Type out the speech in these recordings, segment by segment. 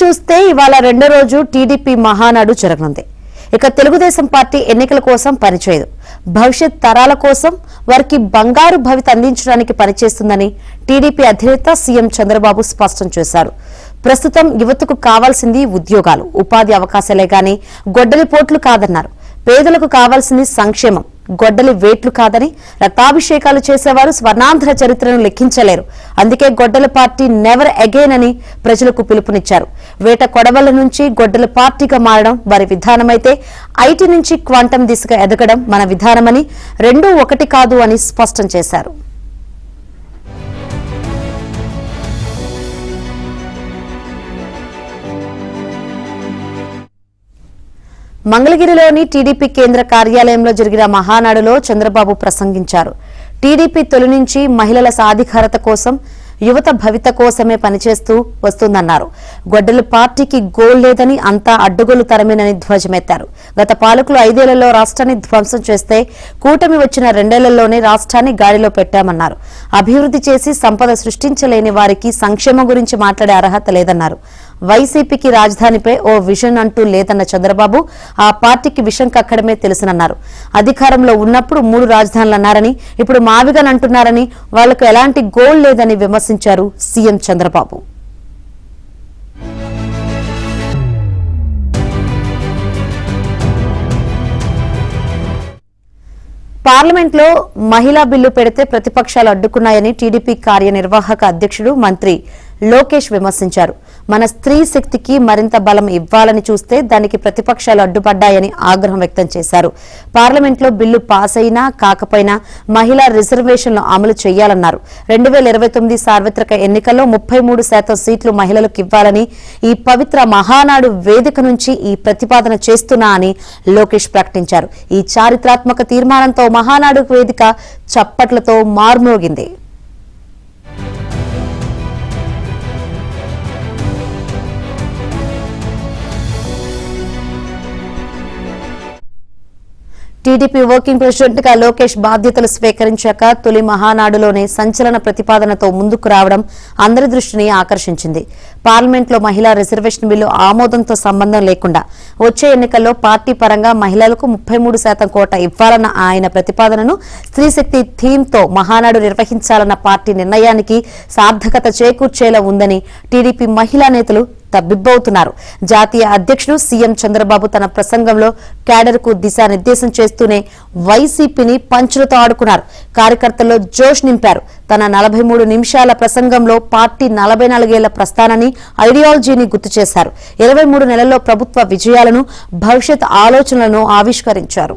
చూస్తే ఇవాళ రెండో రోజు టీడీపీ మహానాడు జరగనుంది. ఇక తెలుగుదేశం పార్టీ ఎన్నికల కోసం పనిచేయదు, భవిష్యత్ తరాల కోసం వారికి బంగారు భవిత అందించడానికి పనిచేస్తుందని టీడీపీ అధినేత సీఎం చంద్రబాబు స్పష్టం చేశారు. ప్రస్తుతం యువతకు కావాల్సింది ఉద్యోగాలు, ఉపాధి అవకాశాలే గాని గొడ్డలి పోట్లు కాదన్నారు. పేదలకు కావాల్సింది సంక్షేమం, గొడ్డలి వేట్లు కాదని, రక్తాభిషేకాలు చేసేవారు స్వర్ణాంధ్ర చరిత్రను లెక్కించలేరు. అందుకే గొడ్డల పార్టీ నెవర్ అగైన్ అని ప్రజలకు పిలుపునిచ్చారు. వేట కొడవళ్ల నుంచి గొడ్డల పార్టీగా మారడం వారి విధానమైతే, ఐటీ నుంచి క్వాంటం దిశగా ఎదగడం మన విధానమని, రెండూ ఒకటి కాదు అని స్పష్టం చేశారు. మంగళగిరిలోని టీడీపీ కేంద్ర కార్యాలయంలో జరిగిన మహానాడులో చంద్రబాబు ప్రసంగించారు. టీడీపీ తొలి నుంచి మహిళల సాధికారత కోసం, యువత భవిత కోసమే పనిచేస్తూ వస్తుందన్నారు. గొడ్డలి పార్టీకి గోల్ లేదని, అంతా అడ్డుగోలు తరమేనని ధ్వజమెత్తారు. గత పాలకులు 5 ఏళ్లలో రాష్ట్రాన్ని ధ్వంసం చేస్తే, కూటమి వచ్చిన 2 ఏళ్లలోనే రాష్ట్రాన్ని గాడిలో పెట్టామన్నారు. అభివృద్ధి చేసి సంపద సృష్టించలేని వారికి సంక్షేమం గురించి మాట్లాడే అర్హత లేదన్నారు. వైసీపీకి రాజధానిపై ఓ విజన్ అంటూ లేదన్న చంద్రబాబు, ఆ పార్టీకి విషం కక్కడమే తెలుసునన్నారు. అధికారంలో ఉన్నప్పుడు 3 రాజధానులు అన్నారని, ఇప్పుడు మావిగన్ అంటున్నారని, వాళ్లకు ఎలాంటి గోల్ లేదని విమర్శించారు సీఎం చంద్రబాబు. పార్లమెంట్లో మహిళా బిల్లు పెడితే ప్రతిపక్షాలు అడ్డుకున్నాయని టీడీపీ కార్యనిర్వాహక అధ్యక్షుడు మంత్రి లోకేష్ విమర్శించారు. మన స్త్రీ శక్తికి మరింత బలం ఇవ్వాలని చూస్తే దానికి ప్రతిపక్షాలు అడ్డుపడ్డాయని ఆగ్రహం వ్యక్తం చేశారు. పార్లమెంట్లో బిల్లు పాస్ అయినా కాకపోయినా మహిళా రిజర్వేషన్లు అమలు చేయాలన్నారు. 2029 సార్వత్రిక ఎన్నికల్లో 33% సీట్లు మహిళలకు ఇవ్వాలని ఈ పవిత్ర మహానాడు వేదిక నుంచి ఈ ప్రతిపాదన చేస్తున్నా అని లోకేష్ ప్రకటించారు. ఈ చారిత్రాత్మక తీర్మానంతో మహానాడు వేదిక చప్పట్లతో మార్మోగింది. టీడీపీ వర్కింగ్ ప్రెసిడెంట్ గా లోకేష్ బాధ్యతలు స్వీకరించాక తొలి మహానాడులోనే సంచలన ప్రతిపాదనతో ముందుకు రావడం అందరి దృష్టిని ఆకర్షించింది. పార్లమెంట్లో మహిళా రిజర్వేషన్ బిల్లు ఆమోదంతో సంబంధం లేకుండా వచ్చే ఎన్నికల్లో పార్టీ పరంగా మహిళలకు 33% కోట ఇవ్వాలన్న ఆయన ప్రతిపాదనను స్త్రీశక్తి థీమ్తో మహానాడు నిర్వహించాలన్న పార్టీ నిర్ణయానికి సార్థకత చేకూర్చేలా ఉందని టీడీపీ మహిళా నేతలు తబ్బిబ్బవుతున్నారు. జాతీయ అధ్యక్షుడు సీఎం చంద్రబాబు తన ప్రసంగంలో క్యాడర్కు దిశానిర్దేశం చేస్తూనే వైసీపీని పంచులతో ఆడుకున్నారు. కార్యకర్తల్లో జోష్ నింపారు. తన 43 నిమిషాల ప్రసంగంలో పార్టీ 44 ఏళ్ల ప్రస్థానాన్ని, ఐడియాలజీని గుర్తు చేశారు. 23 నెలల్లో ప్రభుత్వ విజయాలను, భవిష్యత్ ఆలోచనలను ఆవిష్కరించారు.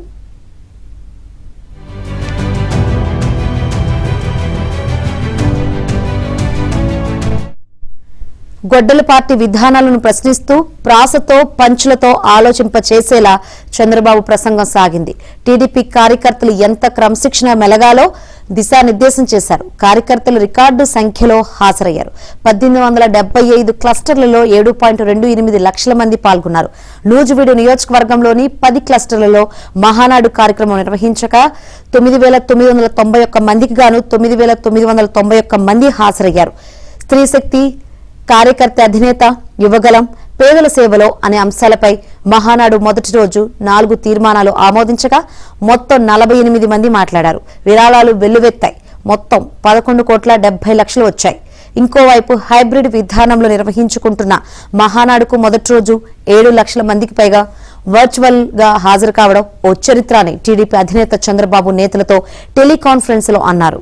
గొడ్డల పార్టీ విధానాలను ప్రశ్నిస్తూ ప్రాసతో, పంచులతో ఆలోచింపచేసేలా చంద్రబాబు ప్రసంగం సాగింది. టీడీపీ కార్యకర్తలు ఎంత క్రమశిక్షణ మెలగాలో దిశానిర్దేశం చేశారు. కార్యకర్తలు రికార్డు సంఖ్యలో హాజరయ్యారు. 1875 క్లస్టర్లలో 7.28 లక్షల మంది పాల్గొన్నారు. నూజివీడు నియోజకవర్గంలోని 10 క్లస్టర్లలో మహానాడు కార్యక్రమం నిర్వహించగా 9,991 మందికి గాను 9,991 మంది హాజరయ్యారు. స్త్రీశక్తి, కార్యకర్త అధినేత, యువగలం, పేదల సేవలో అనే అంశాలపై మహానాడు మొదటి రోజు 4 తీర్మానాలు ఆమోదించగా మొత్తం 48 మంది మాట్లాడారు. విరాళాలు వెల్లువెత్తాయి. మొత్తం 11,70,00,000 వచ్చాయి. ఇంకోవైపు హైబ్రిడ్ విధానంలో నిర్వహించుకుంటున్న మహానాడుకు మొదటి రోజు 7 లక్షల మందికి పైగా వర్చువల్ గా హాజరు కావడం ఓ చరిత్ర అని టీడీపీ అధినేత చంద్రబాబు నేతలతో టెలికాన్ఫరెన్స్ లో అన్నారు.